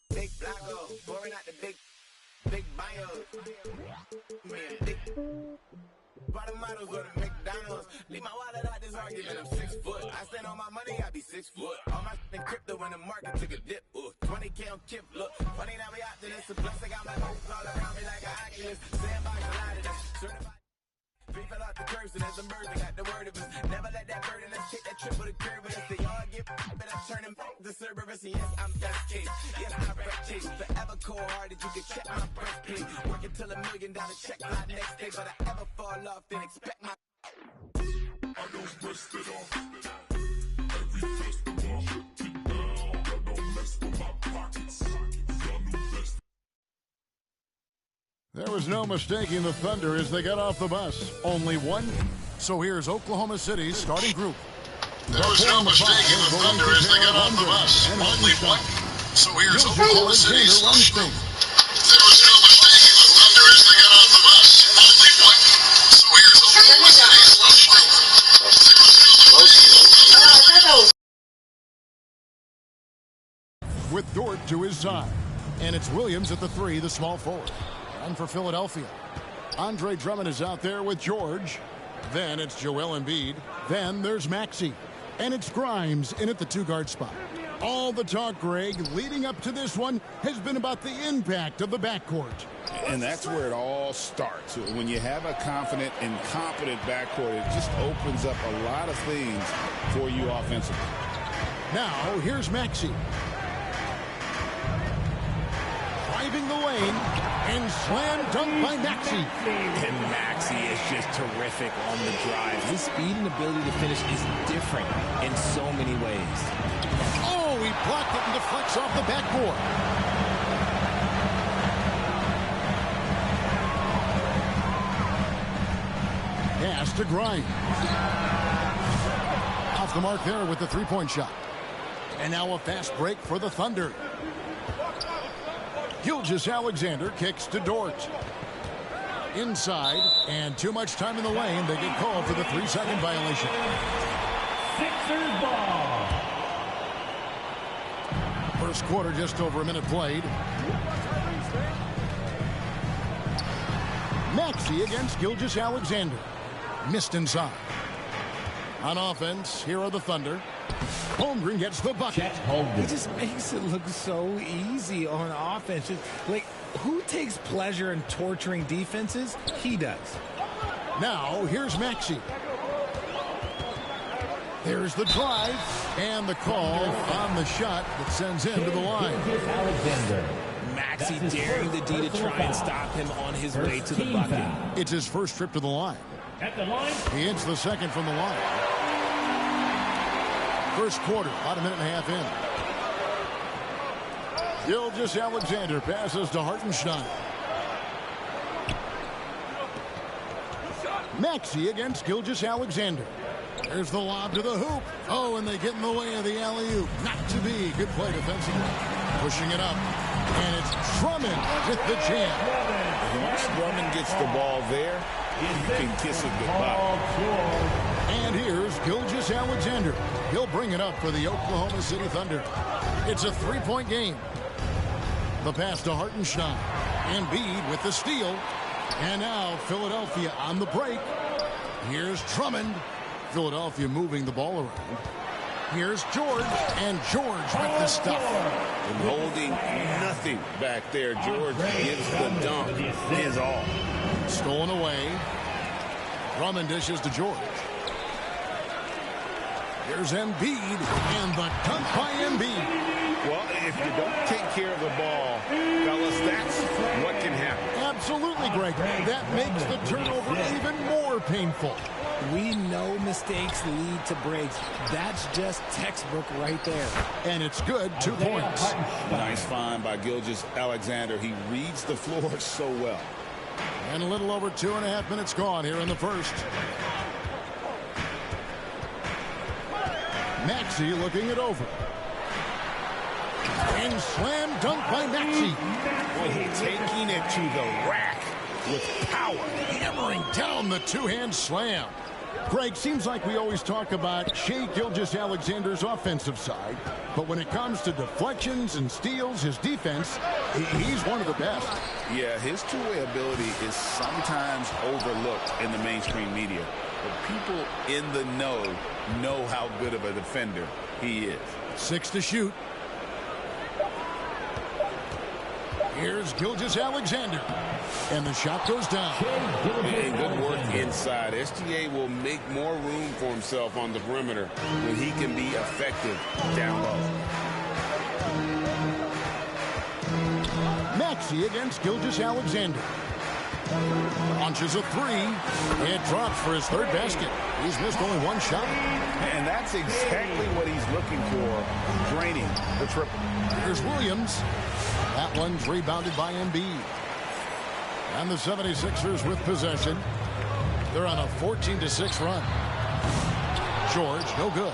Big Blanco, pouring out the big bio. Man, big bottom models go to McDonald's. Leave my wallet out this argument, I'm 6 foot. I stand on my money, I be 6 foot. All my in crypto when the market took a dip. 20K on Kip, look. Funny that we out to this. Plus I got my hopes all around me like an Oculus. Sandbox, a lot of this. Certified. We fell out the curves and as a bird, I got the word of us. Never let that burden us take that triple the curve with us. They all get but I turn them back to Cerberus. And yes, I'm best case. Yes, I'm breath chase. Forever cold hearted, you can check my breastplate. Working till $1 million check my next day. But I ever fall off, then expect my I don't rest it off. Every festival, shut it down. I don't mess with my pockets. Y'all new best. There was no mistaking the Thunder as they got off the bus. Only one. So here's Oklahoma City's starting group. There was no mistaking the Thunder as they got off the bus. Only one. So here's Oklahoma City's starting group. There was no mistaking the Thunder as they got off the bus. Only one. So here's Oklahoma City's starting group. There was no mistaking the Thunder. With Dort to his side. And it's Williams at the 3, the small forward. And for Philadelphia, Andre Drummond is out there with George. Then it's Joel Embiid. Then there's Maxey. And it's Grimes in at the 2-guard spot. All the talk, Greg, leading up to this one has been about the impact of the backcourt. And that's where it all starts. When you have a confident and competent backcourt, it just opens up a lot of things for you offensively. Now, here's Maxey. Driving the lane, and slam dunk by Maxey. And Maxey is just terrific on the drive. His speed and ability to finish is different in so many ways. Oh, he blocked it and deflects off the backboard. Pass to Grimes. Off the mark there with the three-point shot. And now a fast break for the Thunder. Gilgeous-Alexander kicks to Dort. Inside, and too much time in the lane. They get called for the 3-second violation. Sixers ball. First quarter, just over a minute played. Maxey against Gilgeous-Alexander. Missed inside. On offense, here are the Thunder. Holmgren gets the bucket. He just makes it look so easy on offense. Like, who takes pleasure in torturing defenses? He does. Now, here's Maxey. There's the drive and the call on the shot that sends him to the line. Maxey daring the D to try and stop him on his way to the bucket. It's his first trip to the line. He hits the second from the line. First quarter, about a minute and a half in. Gilgeous-Alexander passes to Hartenstein. Maxey against Gilgeous-Alexander. There's the lob to the hoop. Oh, and they get in the way of the alley-oop. Not to be. Good play defensively. Pushing it up. And it's Drummond with the jam. Once Drummond gets the ball there, you can kiss it goodbye. And here's Gilgeous-Alexander. He'll bring it up for the Oklahoma City Thunder. It's a 3-point game. The pass to Hartenstein. Embiid with the steal. And now Philadelphia on the break. Here's Drummond. Philadelphia moving the ball around. Here's George. And George with the stuff. And holding nothing back there. George gives the dunk his all. Stolen away. Drummond dishes to George. Here's Embiid, and the dunk by Embiid. Well, if you don't take care of the ball, fellas, that's what can happen. Absolutely, Greg. That makes the turnover even more painful. We know mistakes lead to breaks. That's just textbook right there. And it's good, 2 points. Nice find by Gilgeous-Alexander. He reads the floor so well. And a little over 2.5 minutes gone here in the first. Maxey looking it over. And slam dunk by Maxey. Boy, he's taking it to the rack with power. Hammering down the two-hand slam. Greg, seems like we always talk about Shai Gilgeous-Alexander's offensive side, but when it comes to deflections and steals, his defense, he's one of the best. Yeah, his two-way ability is sometimes overlooked in the mainstream media, but people in the know how good of a defender he is. 6 to shoot. Here's Gilgeous-Alexander. And the shot goes down. And good work inside. SGA will make more room for himself on the perimeter when he can be effective down low. Maxey against Gilgeous-Alexander. Launches a three. It drops for his third basket. He's missed only one shot. And that's exactly what he's looking for, draining the triple. Here's Williams. That one's rebounded by Embiid. And the 76ers with possession. They're on a 14-6 run. George, no good.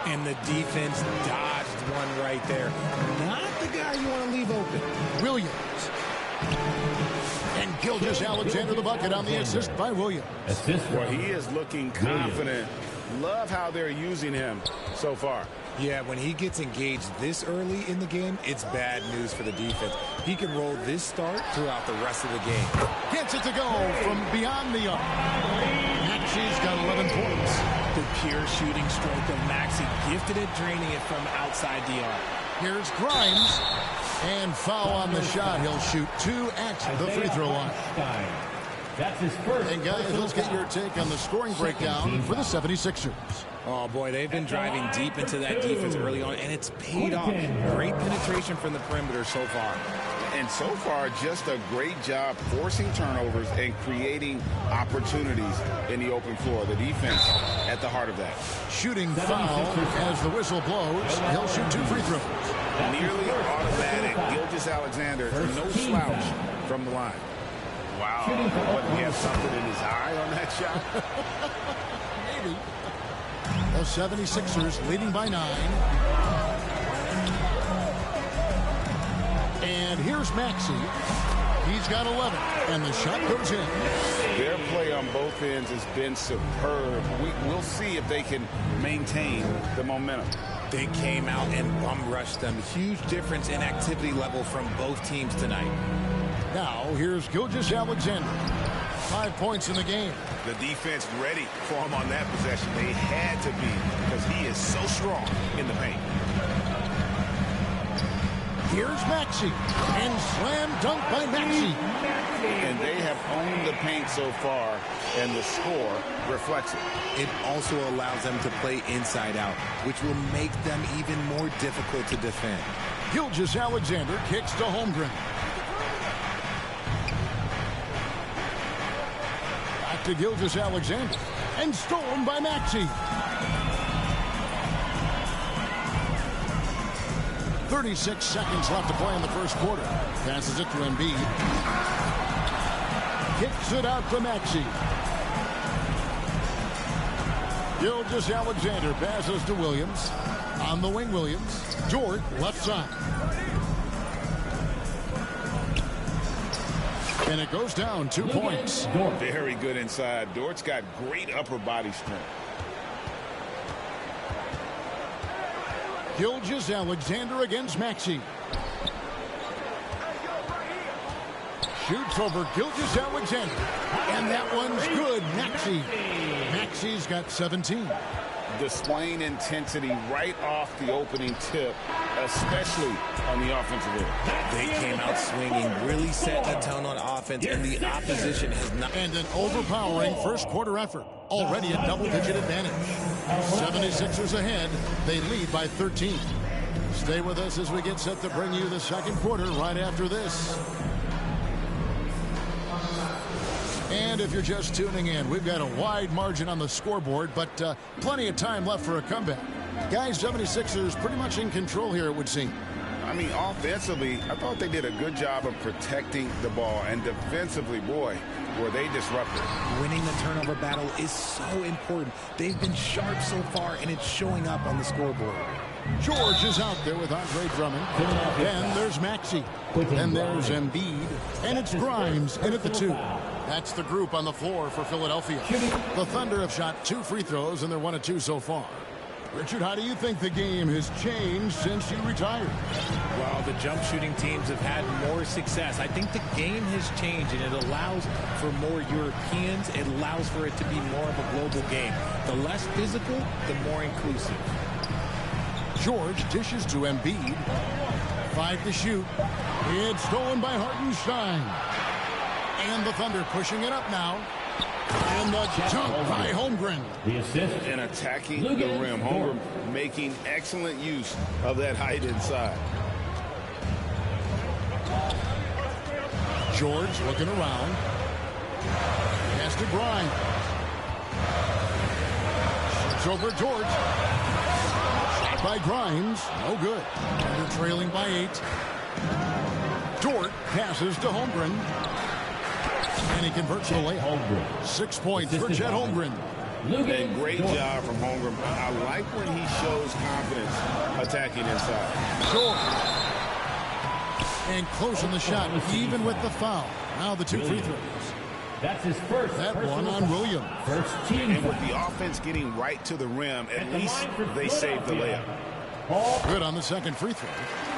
And the defense dodged one right there. Not the guy you want to leave open. Williams. And Gilgeous-Alexander the bucket on the assist by Williams. Well, he is looking confident. Love how they're using him so far. Yeah, when he gets engaged this early in the game, it's bad news for the defense. He can roll this start throughout the rest of the game. Gets it to go from beyond the arc. Maxey's got 11 points. The pure shooting stroke of Maxey, gifted at draining it from outside the arc. Here's Grimes. And foul on the shot. He'll shoot 2 at the free throw line. That's his first. And guys, let's get your take on the scoring breakdown for the 76ers. Oh, boy, they've been driving deep into that defense early on, and it's paid off. Great penetration from the perimeter so far. And so far, just a great job forcing turnovers and creating opportunities in the open floor. The defense at the heart of that. Shooting foul as the whistle blows. He'll shoot 2 free throws. Nearly automatic. Gilgeous-Alexander, no slouch from the line. Wow. What, he has something in his eye on that shot? Maybe. The 76ers leading by 9. And here's Maxey. He's got 11. And the shot goes in. Their play on both ends has been superb. We'll see if they can maintain the momentum. They came out and bum rushed them. Huge difference in activity level from both teams tonight. Now, here's Gilgeous-Alexander. 5 points in the game. The defense ready for him on that possession. They had to be because he is so strong in the paint. Here's Maxey. And slam dunk by Maxey. And they have owned the paint so far, and the score reflects it. It also allows them to play inside out, which will make them even more difficult to defend. Gilgeous-Alexander kicks to Holmgren. Back to Gilgeous-Alexander. And stolen by Maxey. 36 seconds left to play in the first quarter. Passes it to Embiid. Kicks it out to Maxey. Gilgeous-Alexander passes to Williams. On the wing, Williams. George, left side. And it goes down 2 points. Very good inside. Dort's got great upper body strength. Gilgeous-Alexander against Maxey. Shoots over Gilgeous-Alexander. And that one's good. Maxey's got 17. Displaying intensity right off the opening tip, especially on the offensive end. They came out swinging, really setting the tone on offense, and the opposition has not. And an overpowering first quarter effort. Already a double-digit advantage. 76ers ahead. They lead by 13. Stay with us as we get set to bring you the second quarter right after this. And if you're just tuning in, we've got a wide margin on the scoreboard, but plenty of time left for a comeback. Guys, 76ers pretty much in control here, it would seem. I mean, offensively, I thought they did a good job of protecting the ball. And defensively, boy, were they disruptive. Winning the turnover battle is so important. They've been sharp so far, and it's showing up on the scoreboard. George is out there with Andre Drummond. And there's Maxey. And there's Embiid. And it's Grimes in at the 2. That's the group on the floor for Philadelphia. The Thunder have shot 2 free throws, and they're 1 of 2 so far. Richard, how do you think the game has changed since you retired? Well, the jump shooting teams have had more success. I think the game has changed, and it allows for more Europeans. It allows for it to be more of a global game. The less physical, the more inclusive. George dishes to Embiid. 5 to shoot. It's stolen by Hartenstein. And the Thunder pushing it up now. And the jump by Holmgren. The assist. And attacking the rim. Holmgren making excellent use of that height inside. George looking around. Pass to Grimes. Shoots over George. Shot by Grimes. No good. Thunder trailing by 8. Dort passes to Holmgren. And he converts the layup. 6 points for Chet Holmgren. And great job from Holmgren. I like when he shows confidence attacking inside. George. And closing the shot, even with the foul. Now the 2 free throws. That's his first. That one on Williams. First team. And with the offense getting right to the rim, at least they saved the layup. Good on the second free throw.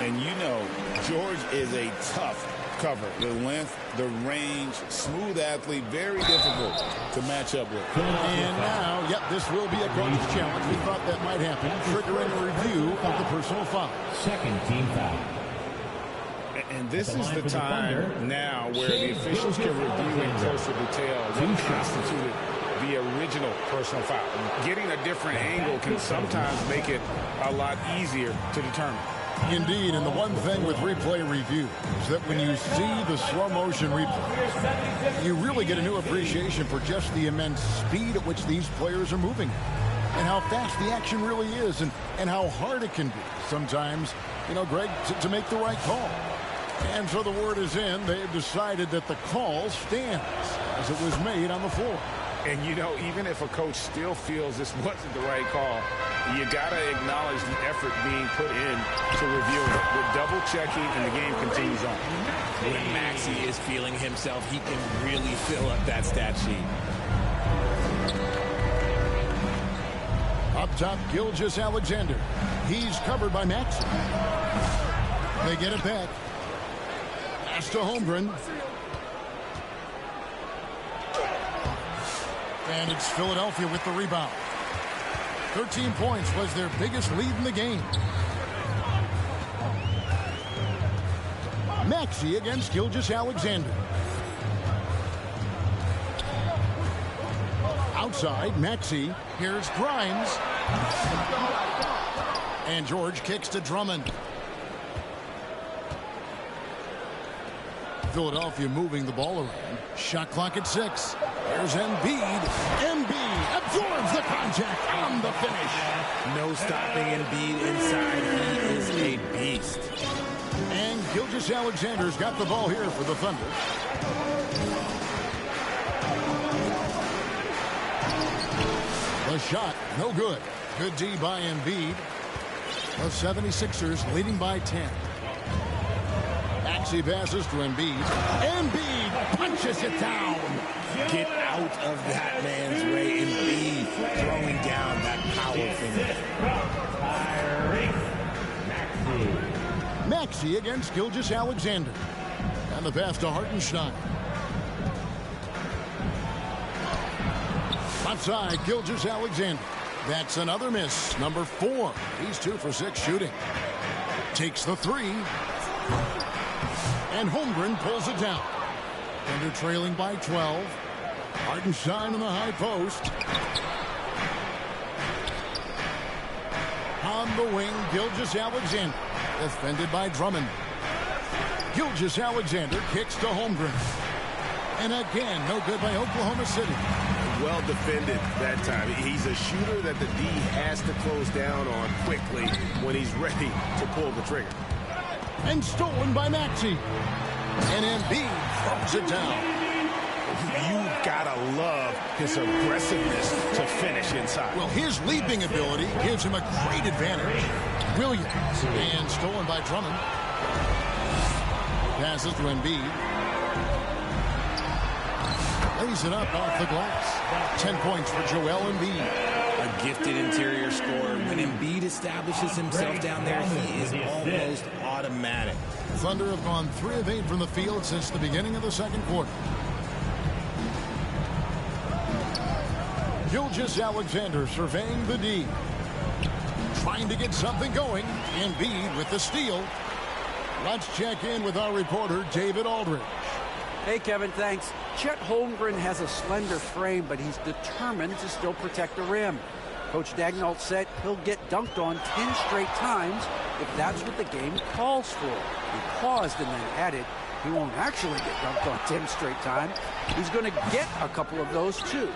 And you know, George is a tough cover. The length, the range, smooth athlete, very difficult to match up with. And now, yep, this will be a coach's challenge. We thought that might happen, triggering a review of the personal foul. Second team foul. And this is the time now where the officials can review in closer detail what constituted the original personal foul. Getting a different angle can sometimes make it a lot easier to determine. Indeed, and the one thing with replay review is that when you see the slow motion replay, you really get a new appreciation for just the immense speed at which these players are moving and how fast the action really is and how hard it can be sometimes, you know, Greg, to make the right call. And so the word is in. They've decided that the call stands as it was made on the floor. And, you know, even if a coach still feels this wasn't the right call, you got to acknowledge the effort being put in to reviewing it. With double-checking, and the game continues on. When Maxey is feeling himself, he can really fill up that stat sheet. Up top, Gilgeous-Alexander. He's covered by Maxey. They get it back. Pass to Holmgren. And it's Philadelphia with the rebound. 13 points was their biggest lead in the game. Maxey against Gilgeous-Alexander. Outside, Maxey. Here's Grimes. And George kicks to Drummond. Philadelphia moving the ball around. Shot clock at 6. There's Embiid. Embiid absorbs the contact on the finish. No stopping Embiid inside. He is a beast. And Gilgeous-Alexander's got the ball here for the Thunder. The shot, no good. Good D by Embiid. The 76ers leading by 10. Maxey passes to Embiid. Embiid punches it down. Get out of that man's way. Embiid throwing down that power finish. Maxey against Gilgeous-Alexander. And the pass to Hartenstein. Left side, Gilgeous-Alexander. That's another miss. Number 4. He's 2 for 6 shooting. Takes the 3. And Holmgren pulls it down. Thunder trailing by 12. Hartenstein on the high post. On the wing, Gilgeous-Alexander. Defended by Drummond. Gilgeous-Alexander kicks to Holmgren. And again, no good by Oklahoma City. Well defended that time. He's a shooter that the D has to close down on quickly when he's ready to pull the trigger. And stolen by Maxey. And Embiid throws it down. You've got to love his aggressiveness to finish inside. Well, his leaping ability gives him a great advantage. Williams. And stolen by Drummond. Passes to Embiid. Lays it up off the glass. 10 points for Joel Embiid. A gifted interior scorer. When Embiid establishes himself down there, he is almost automatic. Thunder have gone 3 of 8 from the field since the beginning of the second quarter. Gilgeous-Alexander surveying the D. Trying to get something going. Embiid with the steal. Let's check in with our reporter, David Aldridge. Hey, Kevin, thanks. Chet Holmgren has a slender frame, but he's determined to still protect the rim. Coach Daigneault said he'll get dunked on 10 straight times if that's what the game calls for. He paused and then added, he won't actually get dunked on 10 straight times. He's going to get a couple of those, too.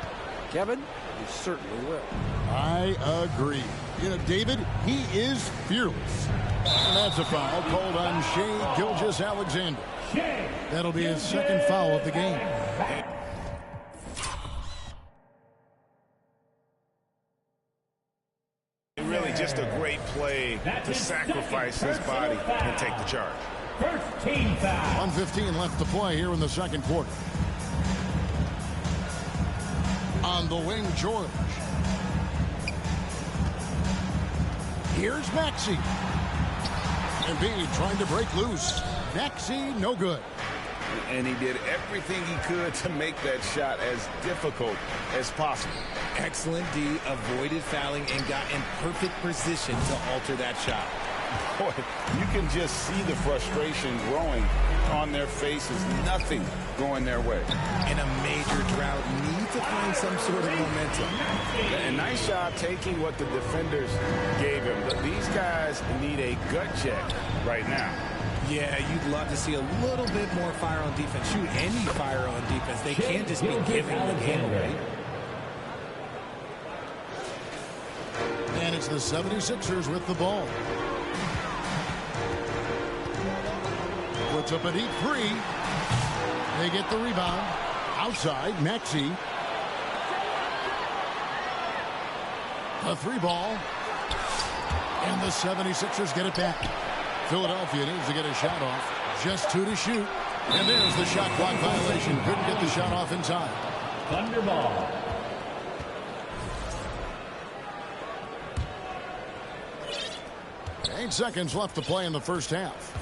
Kevin, he certainly will. I agree. You know, David, he is fearless. And that's a foul called on Shai Gilgeous-Alexander. That'll be his second foul of the game. Really just a great play to sacrifice his body and take the charge. First team foul. 1:15 left to play here in the second quarter. On the wing, George. Here's Maxey. Embiid trying to break loose. Maxey, no good. And he did everything he could to make that shot as difficult as possible. Excellent D, avoided fouling, and got in perfect position to alter that shot. Boy, you can just see the frustration growing on their faces. Nothing going their way. In a major drought, need to find some sort of momentum. And nice job taking what the defenders gave him. But these guys need a gut check right now. Yeah, you'd love to see a little bit more fire on defense. Shoot, any fire on defense. They can't just be giving the game away. And it's the 76ers with the ball. Puts up a deep three. They get the rebound. Outside, Maxey. A 3 ball. And the 76ers get it back. Philadelphia needs to get a shot off. Just 2 to shoot. And there's the shot clock violation. Couldn't get the shot off in time. Thunder ball. Eight seconds left to play in the first half.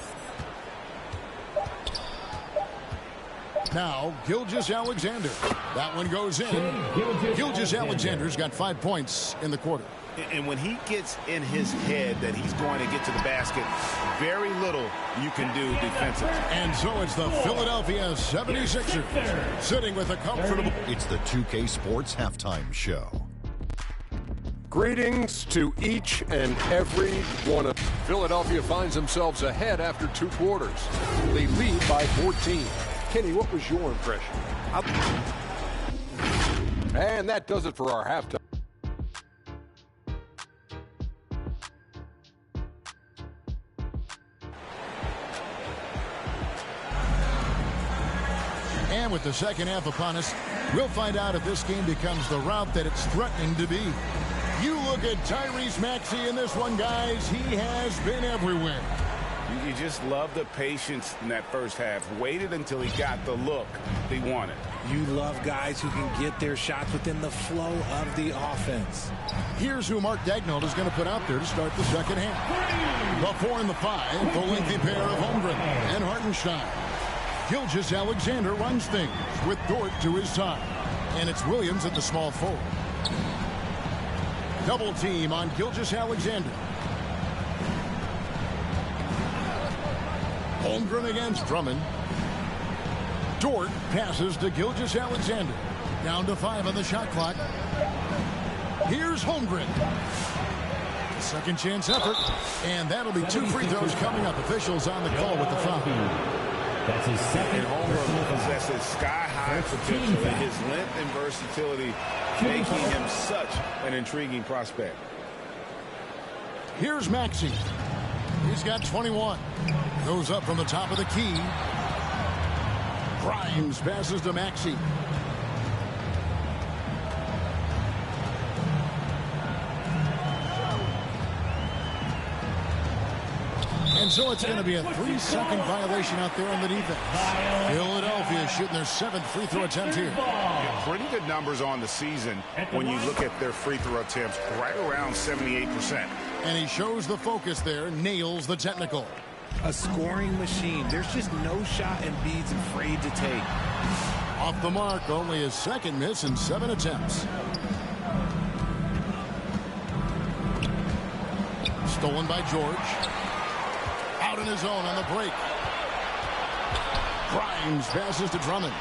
Now, Gilgeous-Alexander. That one goes in. Gilgeous-Alexander's got 5 points in the quarter. And when he gets in his head that he's going to get to the basket, very little you can do defensively. And so it's the Philadelphia 76ers sitting with a comfortable... It's the 2K Sports Halftime Show. Greetings to each and every one of Philadelphia finds themselves ahead after 2 quarters. They lead by 14. Kenny, what was your impression? And that does it for our halftime. And with the second half upon us, we'll find out if this game becomes the route that it's threatening to be. You look at Tyrese Maxey in this one, guys. He has been everywhere. You just love the patience in that first half. Waited until he got the look he wanted. You love guys who can get their shots within the flow of the offense. Here's who Mark Daigneault is going to put out there to start the second half. The 4 and the 5, the lengthy pair of Holmgren and Hartenstein. Gilgeous-Alexander runs things with Dort to his side. And it's Williams at the small forward. Double team on Gilgeous-Alexander. Holmgren against Drummond. Dort passes to Gilgeous-Alexander. Down to 5 on the shot clock. Here's Holmgren. Second chance effort. And that'll be 2 free throws coming up. Officials on the call with the foul. That's his second. And Holmgren possesses sky-high potential. His length and versatility making him such an intriguing prospect. Here's Maxey. He's got 21. Goes up from the top of the key. Grimes passes to Maxey. And so it's going to be a 3-second violation out there on the defense. Philadelphia shooting their 7th free throw attempt here. Yeah, pretty good numbers on the season when you look at their free throw attempts, right around 78%. And he shows the focus there, nails the technical. A scoring machine. There's just no shot Embiid's afraid to take. Off the mark, only his 2nd miss in 7 attempts. Stolen by George. Out in his own on the break. Grimes passes to Drummond.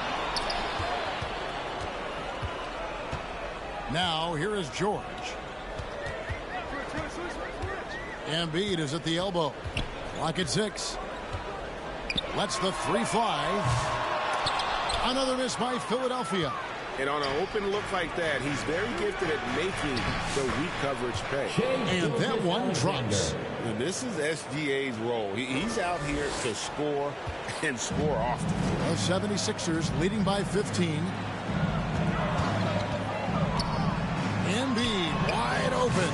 Now here is George. Embiid is at the elbow. Clock at 6. Lets the 3 fly. Another miss by Philadelphia. And on an open look like that, he's very gifted at making the weak coverage pay. And that one drops. And this is SGA's role. He's out here to score and score often. The 76ers leading by 15. Embiid wide open.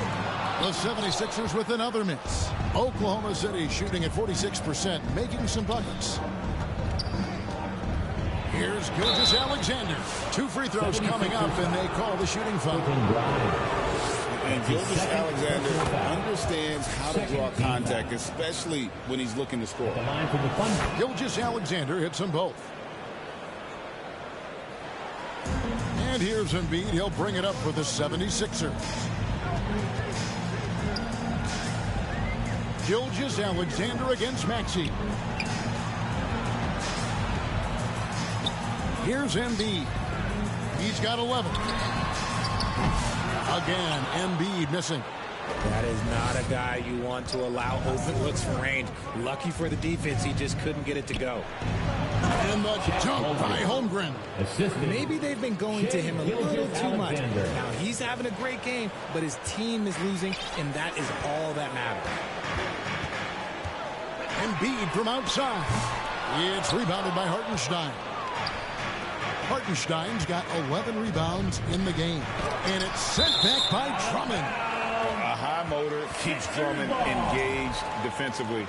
The 76ers with another miss. Oklahoma City shooting at 46%, making some buckets. Here's Gilgeous Alexander. 2 free throws coming up, and they call the shooting foul. And Gilgeous Alexander understands how to draw contact, especially when he's looking to score. Gilgeous Alexander hits them both. And here's Embiid. He'll bring it up for the 76ers. Gilgeous Alexander against Maxey. Here's Embiid. He's got 11. Again, Embiid missing. That is not a guy you want to allow open looks from range. Lucky for the defense, he just couldn't get it to go. And the dunk by Holmgren. Maybe they've been going to him a little too much. Now, he's having a great game, but his team is losing, and that is all that matters. Embiid from outside. It's rebounded by Hartenstein. Hartenstein's got 11 rebounds in the game. And it's sent back by Drummond. A high motor keeps Drummond engaged defensively.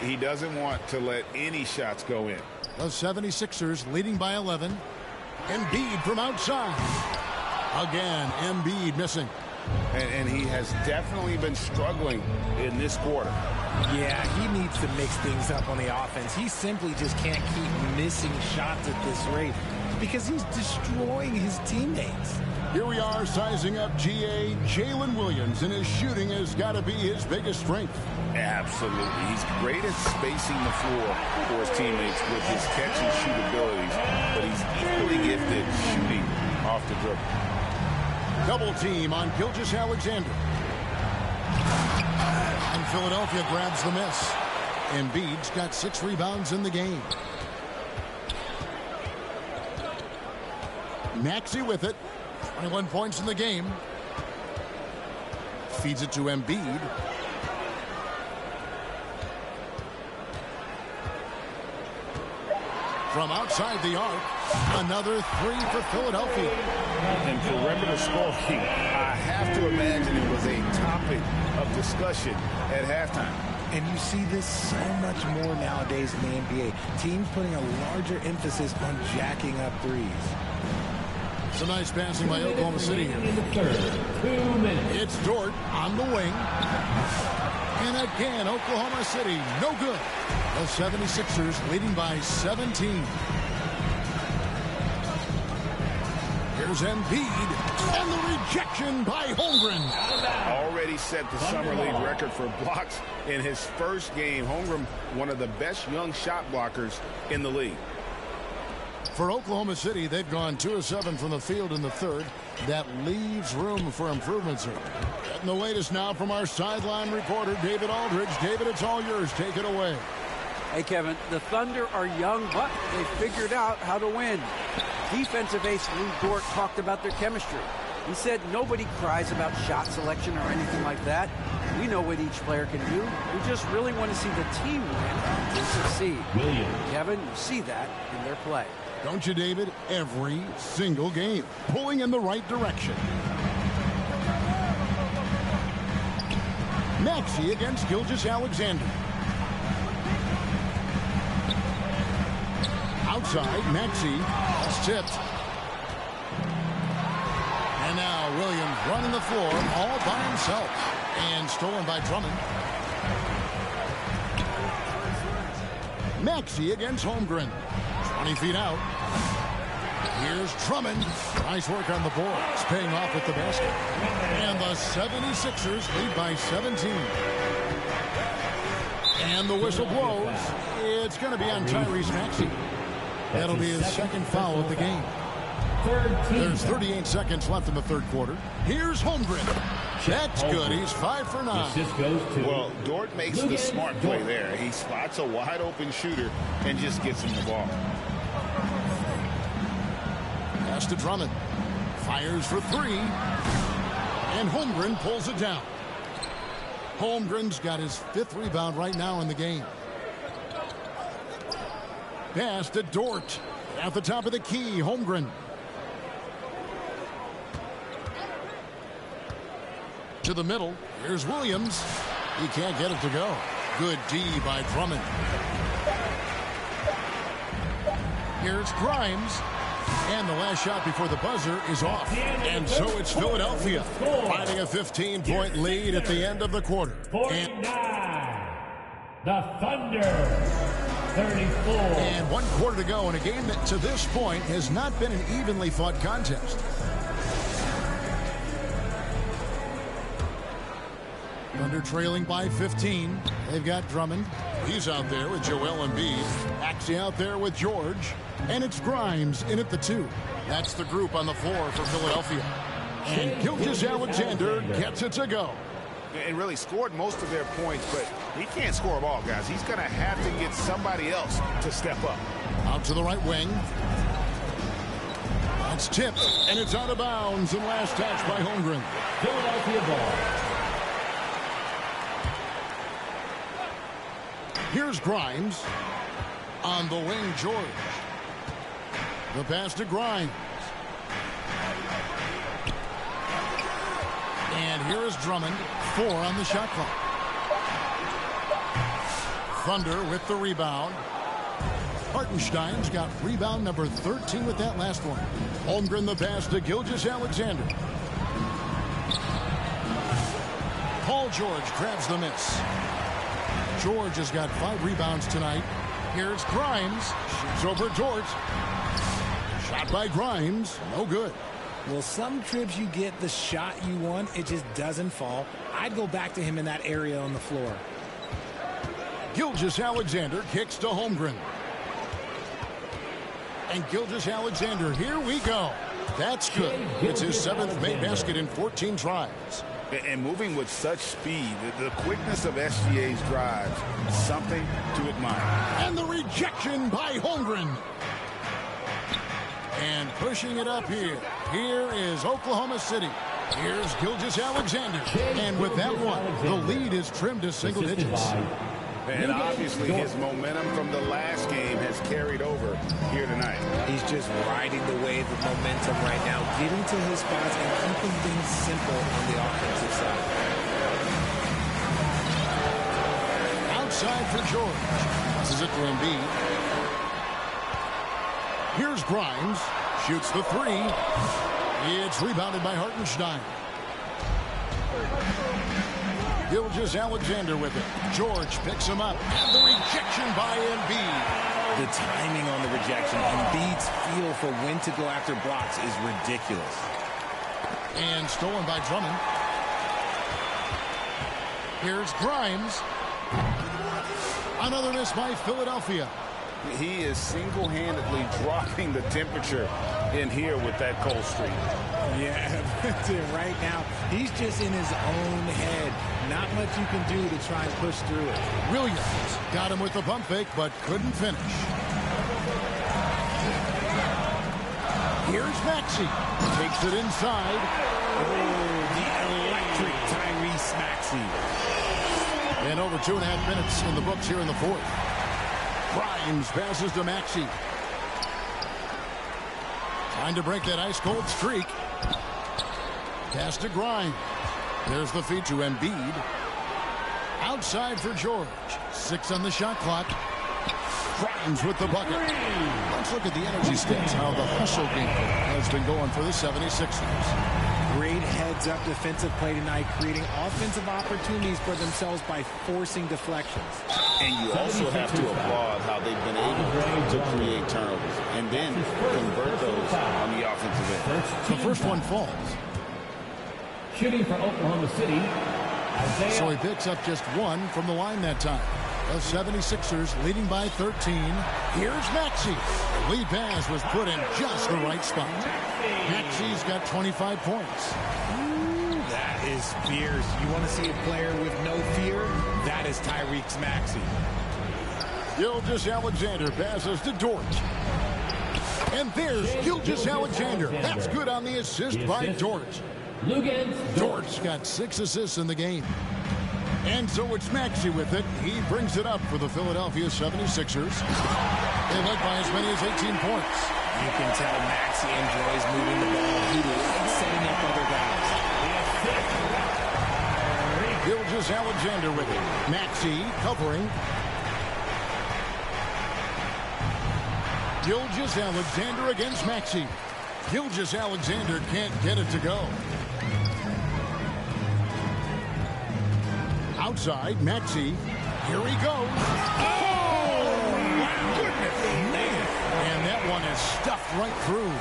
He doesn't want to let any shots go in. The 76ers leading by 11. Embiid from outside. Again, Embiid missing. And he has definitely been struggling in this quarter. Yeah, he needs to mix things up on the offense. He simply just can't keep missing shots at this rate because he's destroying his teammates. Here we are sizing up GA Jalen Williams, and his shooting has got to be his biggest strength. Absolutely. He's great at spacing the floor for his teammates with his catch and shoot abilities, but he's equally gifted shooting off the dribble. Double team on Gilgeous Alexander. And Philadelphia grabs the miss. Embiid's got 6 rebounds in the game. Maxey with it. 21 points in the game. Feeds it to Embiid. From outside the arc, another 3 for Philadelphia. And perimeter scoring, I have to imagine it was a topic of discussion at halftime. And you see this so much more nowadays in the NBA. Teams putting a larger emphasis on jacking up threes. Some nice passing by Oklahoma City here. It's Dort on the wing. And again, Oklahoma City, no good. The 76ers leading by 17. Here's Embiid, and the rejection by Holmgren. Already set the Summer League record for blocks in his first game. Holmgren, one of the best young shot blockers in the league. For Oklahoma City, they've gone 2 of 7 from the field in the third. That leaves room for improvement, sir. Getting the latest now from our sideline reporter, David Aldridge. David, it's all yours. Take it away. Hey, Kevin, the Thunder are young, but they figured out how to win. Defensive ace Lou Dort talked about their chemistry. He said nobody cries about shot selection or anything like that. We know what each player can do. We just really want to see the team win to succeed. Kevin, you see that in their play. Don't you, David? Every single game, pulling in the right direction. Maxey against Gilgeous Alexander. outside. Maxey is tipped. And now Williams running the floor all by himself. And stolen by Drummond. Maxey against Holmgren. 20 feet out. Here's Drummond. Nice work on the board. It's paying off with the basket. And the 76ers lead by 17. And the whistle blows. It's going to be on Tyrese Maxey. That'll be his second foul of the game. There's 38 seconds left in the third quarter. Here's Holmgren. That's good. He's 5 for 9. Well, Dort makes the smart play there. He spots a wide open shooter and just gets him the ball. Pass to Drummond. Fires for 3. And Holmgren pulls it down. Holmgren's got his 5th rebound right now in the game. Pass to Dort. At the top of the key, Holmgren. To the middle. Here's Williams. He can't get it to go. Good D by Drummond. Here's Grimes. And the last shot before the buzzer is off. And so it's Philadelphia finding a 15-point lead at the end of the quarter. And the Thunder, 34. And 1 quarter to go in a game that to this point has not been an evenly fought contest. Thunder trailing by 15. They've got Drummond. He's out there with Joel Embiid. Maxey out there with George. And it's Grimes in at the 2. That's the group on the floor for Philadelphia. And Gilgeous-Alexander gets it to go. And really scored most of their points, but he can't score them all, guys. He's going to have to get somebody else to step up. Out to the right wing. That's tipped, and it's out of bounds, and last touch by Holmgren. Philadelphia ball. Here's Grimes. On the wing, George. The pass to Grimes. And here is Drummond. 4 on the shot clock. Thunder with the rebound. Hartenstein's got rebound number 13 with that last one. Holmgren the pass to Gilgeous-Alexander. Paul George grabs the miss. George has got 5 rebounds tonight. Here's Grimes. Shoots over Dort. Shot by Grimes. No good. Well, some trips you get the shot you want. It just doesn't fall. I'd go back to him in that area on the floor. Gilgeous-Alexander kicks to Holmgren. And Gilgeous-Alexander, here we go. That's good. It's his 7th made basket in 14 tries. And moving with such speed, the quickness of SGA's drives, something to admire. And the rejection by Holmgren. And pushing it up here. Here is Oklahoma City. Here's Gilgeous-Alexander. And with that one, the lead is trimmed to single digits. And obviously his momentum from the last game has carried over here tonight. He's just riding the wave of momentum right now, getting to his spots and keeping things simple on the offensive side. Outside for George. Passes it to Embiid. Here's Grimes. Shoots the 3. It's rebounded by Hartenstein. Gilgeous-Alexander with it. George picks him up. And the rejection by Embiid. The timing on the rejection. Embiid's feel for when to go after blocks is ridiculous. And stolen by Drummond. Here's Grimes. Another miss by Philadelphia. He is single-handedly dropping the temperature in here with that cold streak. Yeah, right now, he's just in his own head. Not much you can do to try and push through it. Williams got him with the pump fake, but couldn't finish. Here's Maxey. Takes it inside. Oh, the electric Tyrese Maxey. And over 2.5 minutes in the books here in the fourth. Grimes passes to Maxey. Trying to break that ice-cold streak. Pass to Grimes. There's the feed to Embiid. Outside for George. 6 on the shot clock. Crimes with the bucket. Let's look at the energy stats, how the hustle game has been going for the 76ers. Great heads-up defensive play tonight, creating offensive opportunities for themselves by forcing deflections. And you also have to applaud how they've been able to create turnovers and then convert those on the offensive end. The first one falls. Shooting for Oklahoma City, So he picks up just one from the line that time. The 76ers leading by 13. Here's Maxey. Lead pass was put in just the right spot. Maxey's got 25 points. Ooh, that is fierce. You want to see a player with no fear? That is Tyrese Maxey. Gilgeous-Alexander passes to Dort. And there's Gilgeous-Alexander. That's good on the assist by Dort. Dort's got 6 assists in the game. And so it's Maxey with it. He brings it up for the Philadelphia 76ers. They led by as many as 18 points. You can tell Maxey enjoys moving the ball. He likes setting up other guys. Gilgeous-Alexander with it. Maxey covering. Gilgeous-Alexander against Maxey. Gilgeous-Alexander can't get it to go. Outside, Maxey. Here he goes. Oh, my goodness, man. And that one is stuffed right through.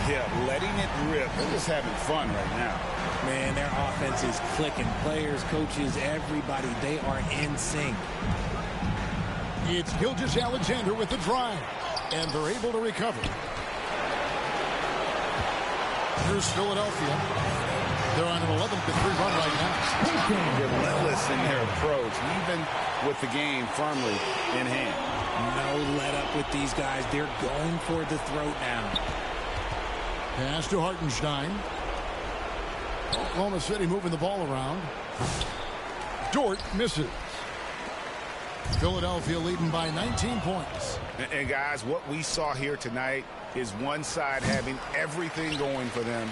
Yeah, letting it rip. They're just having fun right now. Man, their offense is clicking. Players, coaches, everybody, they are in sync. It's Gilgeous-Alexander with the drive. And they're able to recover. Here's Philadelphia. They're on an 11-3 run right now. Relentless in their approach, even with the game firmly in hand. No let up with these guys. They're going for the throat now. Pass to Hartenstein. Oklahoma City moving the ball around. Dort misses. Philadelphia leading by 19 points. And guys, what we saw here tonight is one side having everything going for them.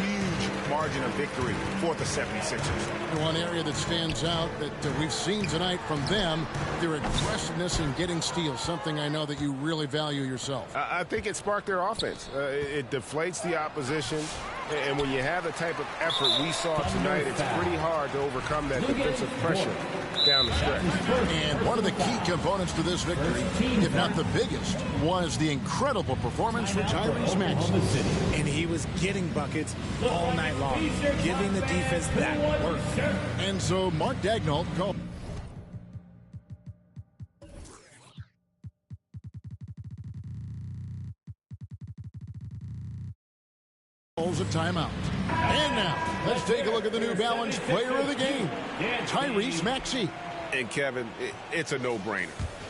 Huge margin of victory for the 76ers. One area that stands out that we've seen tonight from them, their aggressiveness in getting steals, something I know that you really value yourself. I think it sparked their offense. It deflates the opposition. And when you have the type of effort we saw tonight, it's pretty hard to overcome that defensive pressure down the stretch. And one of the key components to this victory, if not the biggest, was the incredible performance for Tyrese Maxey. And he was getting buckets all night long, giving the defense that work. And so Mark Daigneault called a timeout. And now, let's take a look at the New Balance player of the game, Tyrese Maxey. And Kevin, it's a no-brainer.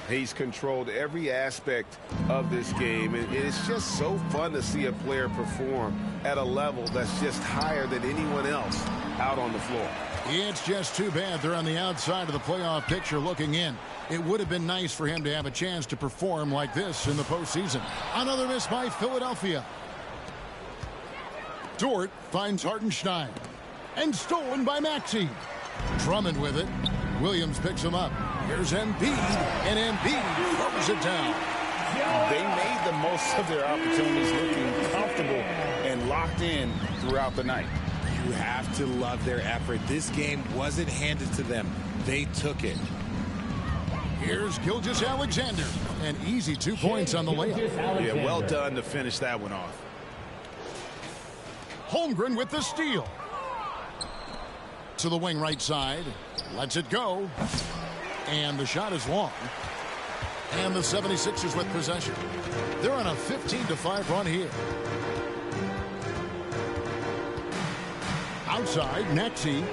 He's controlled every aspect of this game, and it's just so fun to see a player perform at a level that's just higher than anyone else out on the floor. It's just too bad they're on the outside of the playoff picture looking in. It would have been nice for him to have a chance to perform like this in the postseason. Another miss by Philadelphia. Dort finds Hartenstein. And stolen by Maxey. Drummond with it. Williams picks him up. Here's Embiid. And Embiid throws it down. They made the most of their opportunities, looking comfortable and locked in throughout the night. You have to love their effort. This game wasn't handed to them. They took it. Here's Gilgeous-Alexander. An easy 2 points on the layup. Yeah, well done to finish that one off. Holmgren with the steal. To the wing right side. Lets it go. And the shot is long. And the 76ers with possession. They're on a 15-5 run here. Outside, Maxey.